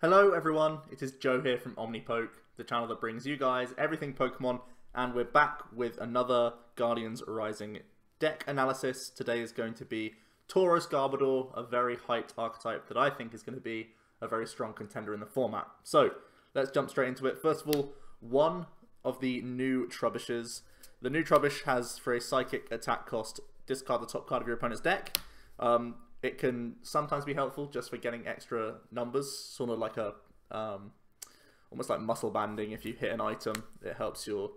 Hello everyone, it is Joe here from Omnipoke, the channel that brings you guys everything Pokemon, and we're back with another Guardians Rising deck analysis. Today is going to be Tauros Garbodor, a very hyped archetype that I think is going to be a very strong contender in the format. So, let's jump straight into it. First of all, one of the new Trubbishes. The new Trubbish has, for a psychic attack cost, discard the top card of your opponent's deck. It can sometimes be helpful just for getting extra numbers, sort of like a, almost like muscle banding. If you hit an item, it helps your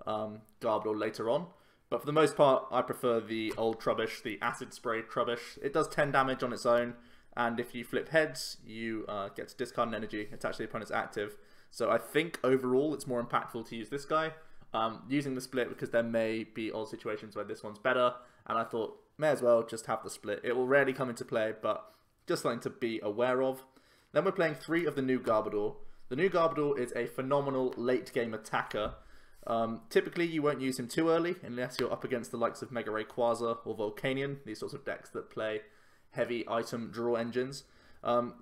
Garbodor later on. But for the most part, I prefer the old Trubbish, the Acid Spray Trubbish. It does 10 damage on its own, and if you flip heads, you get to discard an energy attached to the opponent's active. So I think overall it's more impactful to use this guy. Using the split because there may be odd situations where this one's better, and I thought may as well just have the split. It will rarely come into play, but just something to be aware of. Then we're playing 3 of the new Garbodor. The new Garbodor is a phenomenal late game attacker. Typically you won't use him too early unless you're up against the likes of Mega Rayquaza or Volcanion, these sorts of decks that play heavy item draw engines.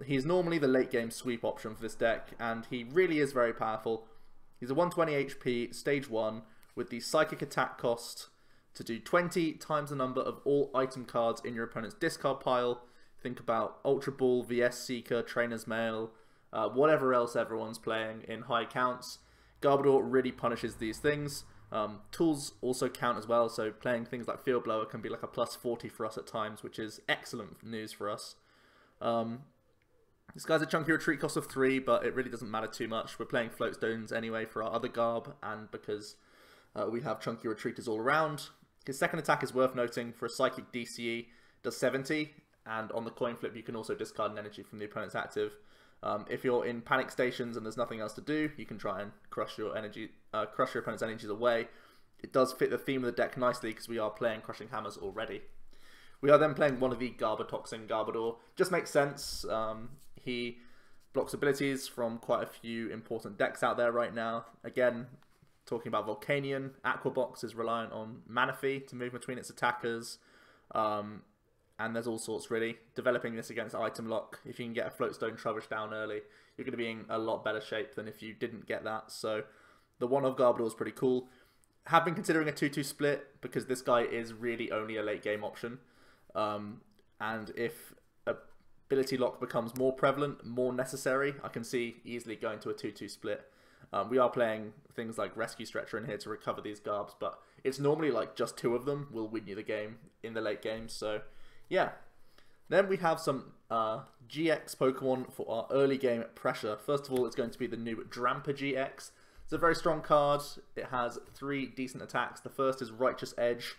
He's normally the late game sweep option for this deck, and he really is very powerful. He's a 120 HP, stage 1, with the psychic attack cost to do 20 times the number of all item cards in your opponent's discard pile. Think about Ultra Ball, VS Seeker, Trainer's Mail, whatever else everyone's playing in high counts. Garbodor really punishes these things. Tools also count as well, so playing things like Field Blower can be like a plus 40 for us at times, which is excellent news for us. This guy's a chunky retreat cost of 3, but it really doesn't matter too much. We're playing Floatstones anyway for our other Garb, and because we have chunky retreaters all around. His second attack is worth noting. For a Psychic DCE, does 70, and on the coin flip you can also discard an energy from the opponent's active. If you're in panic stations and there's nothing else to do, you can try and crush your opponent's energies away. It does fit the theme of the deck nicely because we are playing Crushing Hammers already. We are then playing one of the Garbotoxin Garbodor. Just makes sense. He blocks abilities from quite a few important decks out there right now. Again, talking about Volcanion, Aqua Box is reliant on Manaphy to move between its attackers. And there's all sorts really. Developing this against item lock, if you can get a Floatstone Trubbish down early, you're going to be in a lot better shape than if you didn't get that. So the one-of Garbodor is pretty cool. Have been considering a 2-2 split because this guy is really only a late game option. And if ability lock becomes more prevalent, more necessary, I can see easily going to a 2-2 split. We are playing things like Rescue Stretcher in here to recover these Garbs, but it's normally like just 2 of them will win you the game in the late game, so yeah. Then we have some GX Pokemon for our early game pressure. First of all, it's going to be the new Drampa GX. It's a very strong card. It has 3 decent attacks. The first is Righteous Edge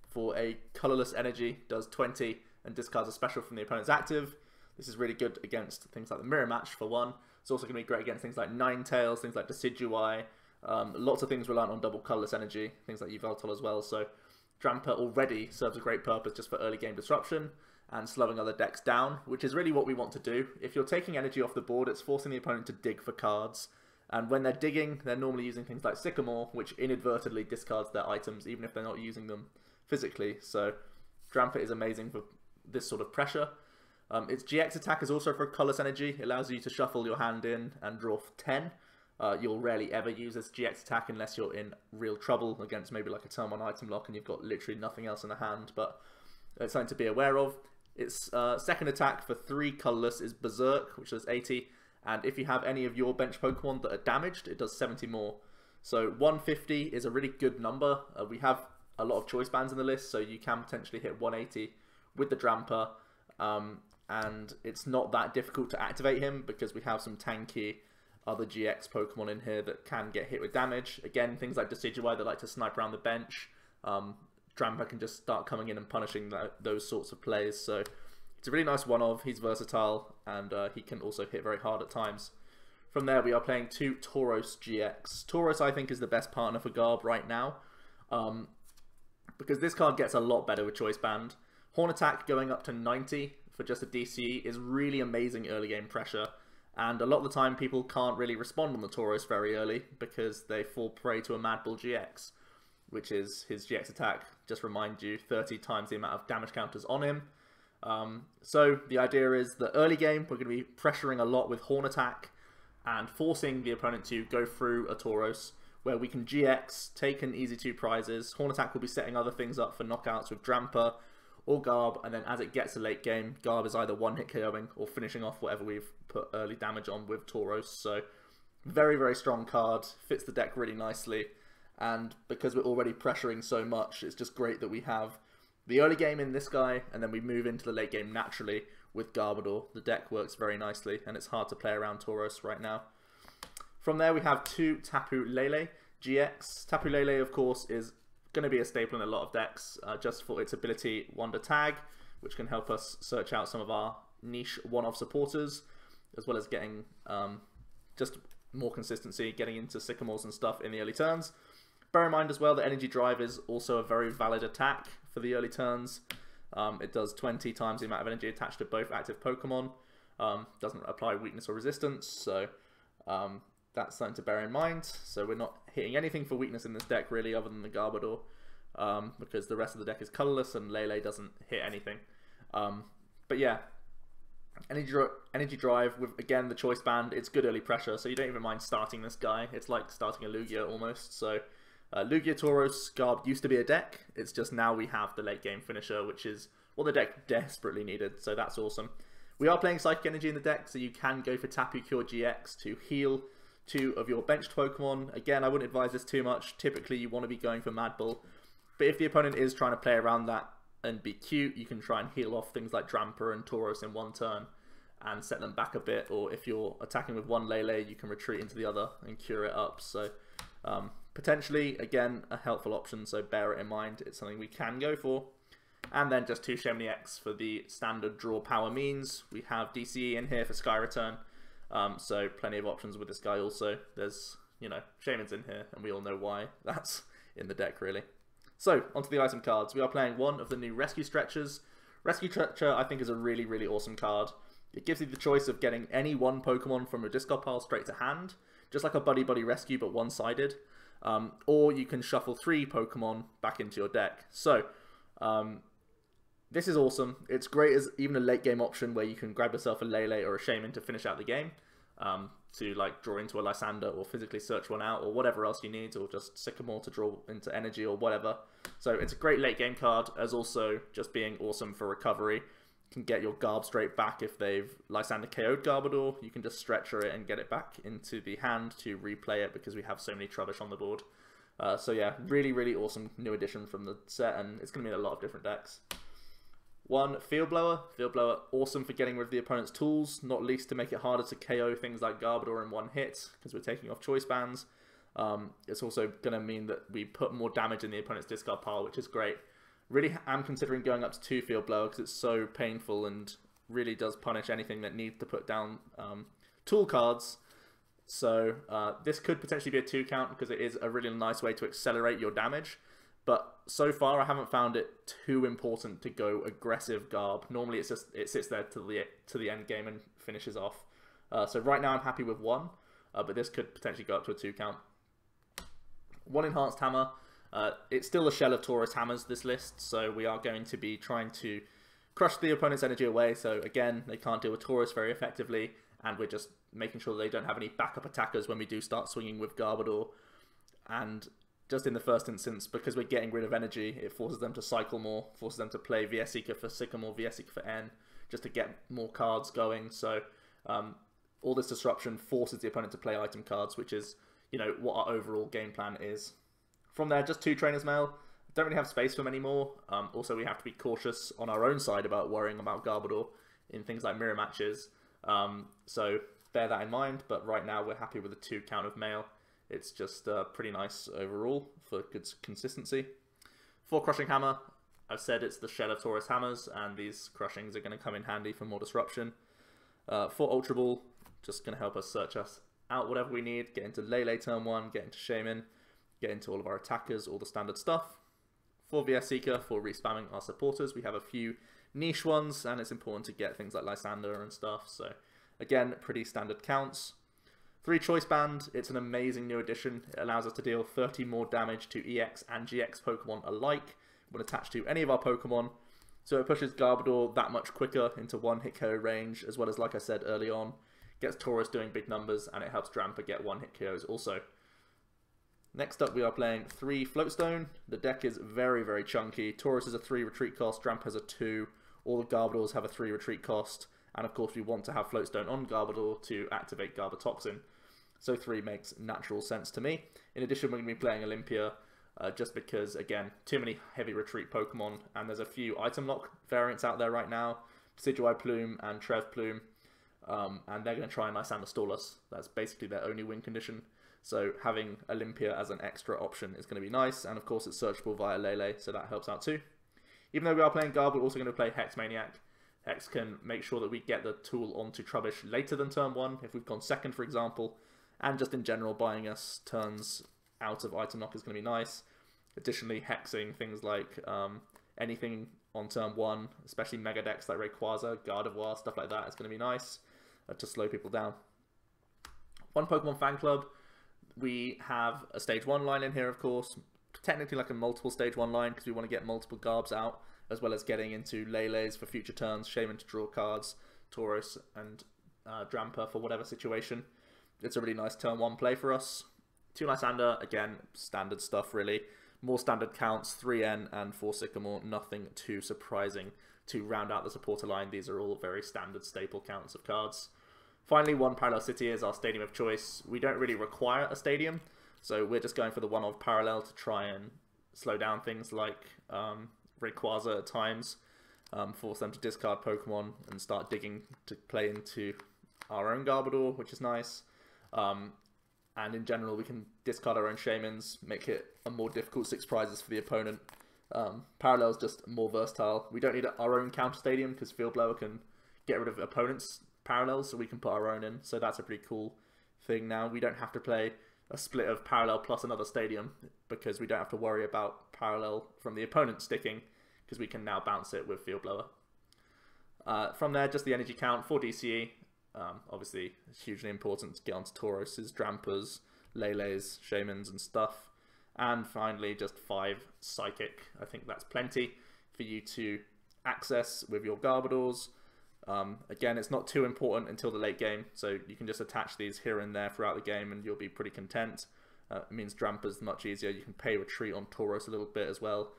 for a colorless energy, does 20 and discards a special from the opponent's active. This is really good against things like the Mirror Match for one. It's also going to be great against things like Ninetales, things like Decidueye. Lots of things reliant on double colorless energy, things like Yveltal as well. So Drampa already serves a great purpose just for early game disruption and slowing other decks down, which is really what we want to do. If you're taking energy off the board, it's forcing the opponent to dig for cards. And when they're digging, they're normally using things like Sycamore, which inadvertently discards their items, even if they're not using them physically. So Drampa is amazing for this sort of pressure. Its GX attack is also for colorless energy. It allows you to shuffle your hand in and draw 10. You'll rarely ever use this GX attack unless you're in real trouble against maybe like a turn 1 item lock and you've got literally nothing else in the hand, but it's something to be aware of. Its second attack for 3 colorless is Berserk, which does 80, and if you have any of your bench Pokemon that are damaged, it does 70 more. So 150 is a really good number. We have a lot of choice bands in the list, so you can potentially hit 180 with the Drampa. And it's not that difficult to activate him because we have some tanky other GX Pokemon in here that can get hit with damage. Again, things like Decidueye that like to snipe around the bench. Drampa can just start coming in and punishing those sorts of plays. So it's a really nice one-of. He's versatile and he can also hit very hard at times. From there, we are playing 2 Tauros GX. Tauros, I think, is the best partner for Garb right now because this card gets a lot better with Choice Band. Horn Attack going up to 90 for just a DCE is really amazing early game pressure, and a lot of the time people can't really respond on the Tauros very early because they fall prey to a Mad Bull GX, which is his GX attack, just remind you, 30 times the amount of damage counters on him. So the idea is that early game, we're going to be pressuring a lot with Horn Attack and forcing the opponent to go through a Tauros, where we can GX, take an easy 2 prizes. Horn Attack will be setting other things up for knockouts with Drampa or Garb, and then as it gets to late game, Garb is either one-hit KOing or finishing off whatever we've put early damage on with Tauros. So very, very strong card, fits the deck really nicely, and because we're already pressuring so much, it's just great that we have the early game in this guy, and then we move into the late game naturally with Garbodor. The deck works very nicely, and it's hard to play around Tauros right now. From there, we have 2 Tapu Lele GX. Tapu Lele, of course, is going to be a staple in a lot of decks, just for its ability Wonder Tag, which can help us search out some of our niche one-off supporters, as well as getting just more consistency, getting into Sycamores and stuff in the early turns. Bear in mind as well that Energy Drive is also a very valid attack for the early turns. It does 20 times the amount of energy attached to both active Pokemon. Doesn't apply weakness or resistance, so that's something to bear in mind. So we're not hitting anything for weakness in this deck really, other than the Garbodor, because the rest of the deck is colorless and Lele doesn't hit anything. But yeah, Energy Drive with, again, the Choice Band. It's good early pressure, so you don't even mind starting this guy. It's like starting a Lugia almost. So Lugia, Tauros, Garb used to be a deck. It's just now we have the late game finisher, which is what the deck desperately needed, so that's awesome. We are playing Psychic Energy in the deck, so you can go for Tapu Cure GX to heal 2 of your benched Pokemon. Again, I wouldn't advise this too much. Typically, you want to be going for Mad Bull. But if the opponent is trying to play around that and be cute, you can try and heal off things like Drampa and Tauros in one turn and set them back a bit. Or if you're attacking with one Lele, you can retreat into the other and cure it up. So potentially, again, a helpful option, so bear it in mind. It's something we can go for. And then just 2 Shaymin EX for the standard draw power means. We have DCE in here for Sky Return. So plenty of options with this guy also. There's, you know, Shaymin's in here, and we all know why that's in the deck, really. So, onto the item cards. We are playing one of the new Rescue Stretchers. Rescue Stretcher, I think, is a really, really awesome card. It gives you the choice of getting any one Pokemon from your discard pile straight to hand, just like a Buddy Buddy Rescue, but one-sided. Or you can shuffle 3 Pokemon back into your deck. So, this is awesome. It's great as even a late game option where you can grab yourself a Lele or a Shaymin to finish out the game, to like draw into a Lysandre or physically search one out or whatever else you need, or just Sycamore to draw into energy or whatever. So it's a great late game card, as also just being awesome for recovery. You can get your Garb straight back if they've Lysandre KO'd Garbodor. You can just stretcher it and get it back into the hand to replay it because we have so many Trubbish on the board. So yeah, really, really awesome new addition from the set, and it's going to be in a lot of different decks. 1 Field Blower. Field Blower, awesome for getting rid of the opponent's tools, not least to make it harder to KO things like Garbodor in one hit, because we're taking off choice bands. It's also going to mean that we put more damage in the opponent's discard pile, which is great. Really am considering going up to 2 Field Blower, because it's so painful and really does punish anything that needs to put down tool cards. So this could potentially be a 2 count, because it is a really nice way to accelerate your damage. But so far, I haven't found it too important to go aggressive Garb. Normally, it's just it sits there to the end game and finishes off. So right now, I'm happy with 1, but this could potentially go up to a 2 count. 1 Enhanced Hammer. It's still a shell of Tauros Hammers, this list, so we are going to be trying to crush the opponent's energy away. So again, they can't deal with Tauros very effectively, and we're just making sure they don't have any backup attackers when we do start swinging with Garbodor. And just in the first instance, because we're getting rid of energy, it forces them to cycle more, forces them to play VS Seeker for Sycamore, VS Seeker for N, just to get more cards going. So all this disruption forces the opponent to play item cards, which is, you know, what our overall game plan is. From there, just 2 Trainer's Mail. Don't really have space for many more. Also, we have to be cautious on our own side about worrying about Garbodor in things like mirror matches. So bear that in mind, but right now we're happy with the 2 count of mail. It's just pretty nice overall for good consistency. 4 Crushing Hammer. I've said it's the shell of Tauros Hammers, and these crushings are going to come in handy for more disruption. 4 Ultra Ball, just going to help us search us out whatever we need. Get into Lele turn 1, get into Shaymin, get into all of our attackers, all the standard stuff. 4 VS Seeker for respamming our supporters. We have a few niche ones, and it's important to get things like Lysandre and stuff. So again, pretty standard counts. 3 Choice Band, it's an amazing new addition. It allows us to deal 30 more damage to EX and GX Pokemon alike when attached to any of our Pokemon. So it pushes Garbodor that much quicker into one-hit KO range, as well as, like I said early on, gets Tauros doing big numbers, and it helps Drampa get one-hit KOs also. Next up, we are playing 3 Floatstone. The deck is very, very chunky. Tauros has a 3 retreat cost, Drampa has a 2. All the Garbodors have a 3 retreat cost, and of course we want to have Floatstone on Garbodor to activate Garbotoxin. So 3 makes natural sense to me. In addition, we're going to be playing Olympia, just because, again, too many heavy retreat Pokemon, and there's a few item lock variants out there right now, Decidueye Plume and Trev Plume, and they're going to try and Lysandre stall us. That's basically their only win condition. So having Olympia as an extra option is going to be nice, and of course it's searchable via Lele, so that helps out too. Even though we are playing Garb, we're also going to play Hex Maniac. Hex can make sure that we get the tool onto Trubbish later than turn 1, if we've gone second, for example, and just in general, buying us turns out of item lock is going to be nice. Additionally, hexing things like anything on turn 1, especially Mega decks like Rayquaza, Gardevoir, stuff like that, is going to be nice to slow people down. One Pokemon Fan Club. We have a stage 1 line in here, of course. Technically like a multiple stage 1 line because we want to get multiple Garbs out, as well as getting into Lele's for future turns, Shaymin to draw cards, Tauros and Drampa for whatever situation. It's a really nice turn 1 play for us. 2 Lysandre, again, standard stuff really. More standard counts, 3N and 4 Sycamore, nothing too surprising to round out the supporter line. These are all very standard staple counts of cards. Finally, 1 Parallel City is our stadium of choice. We don't really require a stadium, so we're just going for the 1 of Parallel to try and slow down things like Rayquaza at times, force them to discard Pokemon and start digging to play into our own Garbodor, which is nice. And in general, we can discard our own Shaymins, make it a more difficult 6 prizes for the opponent. Parallel is just more versatile. We don't need our own counter stadium because Field Blower can get rid of opponents' Parallels, so we can put our own in. So that's a pretty cool thing now. We don't have to play a split of Parallel plus another stadium because we don't have to worry about Parallel from the opponent sticking because we can now bounce it with Field Blower. From there, just the energy count for DCE. Obviously, it's hugely important to get onto Tauros's, Drampa's, Lele's, Shaymins and stuff. And finally, just 5 Psychic. I think that's plenty for you to access with your Garbodors. Again, it's not too important until the late game, so you can just attach these here and there throughout the game and you'll be pretty content. It means Drampa's much easier. You can pay retreat on Tauros a little bit as well,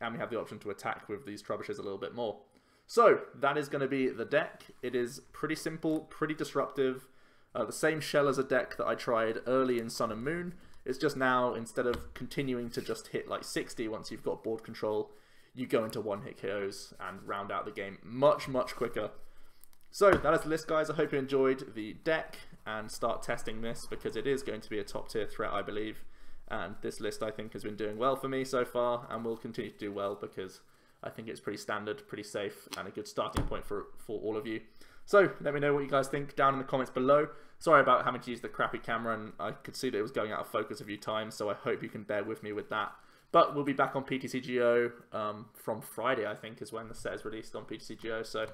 and we have the option to attack with these Trubbishes a little bit more. So that is going to be the deck. It is pretty simple, pretty disruptive. The same shell as a deck that I tried early in Sun and Moon. It's just now, instead of continuing to just hit like 60 once you've got board control, you go into one-hit KOs and round out the game much, much quicker. So that is the list, guys. I hope you enjoyed the deck and start testing this because it is going to be a top tier threat, I believe. And this list, I think, has been doing well for me so far and will continue to do well because I think it's pretty standard, pretty safe, and a good starting point for all of you. So let me know what you guys think down in the comments below. Sorry about having to use the crappy camera, and I could see that it was going out of focus a few times, so I hope you can bear with me with that. But we'll be back on PTCGO from Friday, I think, is when the set is released on PTCGO. So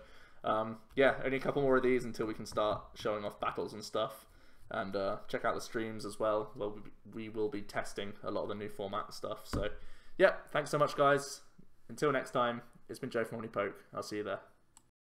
yeah, only a couple more of these until we can start showing off battles and stuff. And check out the streams as well. Well, we will be testing a lot of the new format and stuff. So yeah, thanks so much, guys. Until next time, it's been Joe from Omnipoke. I'll see you there.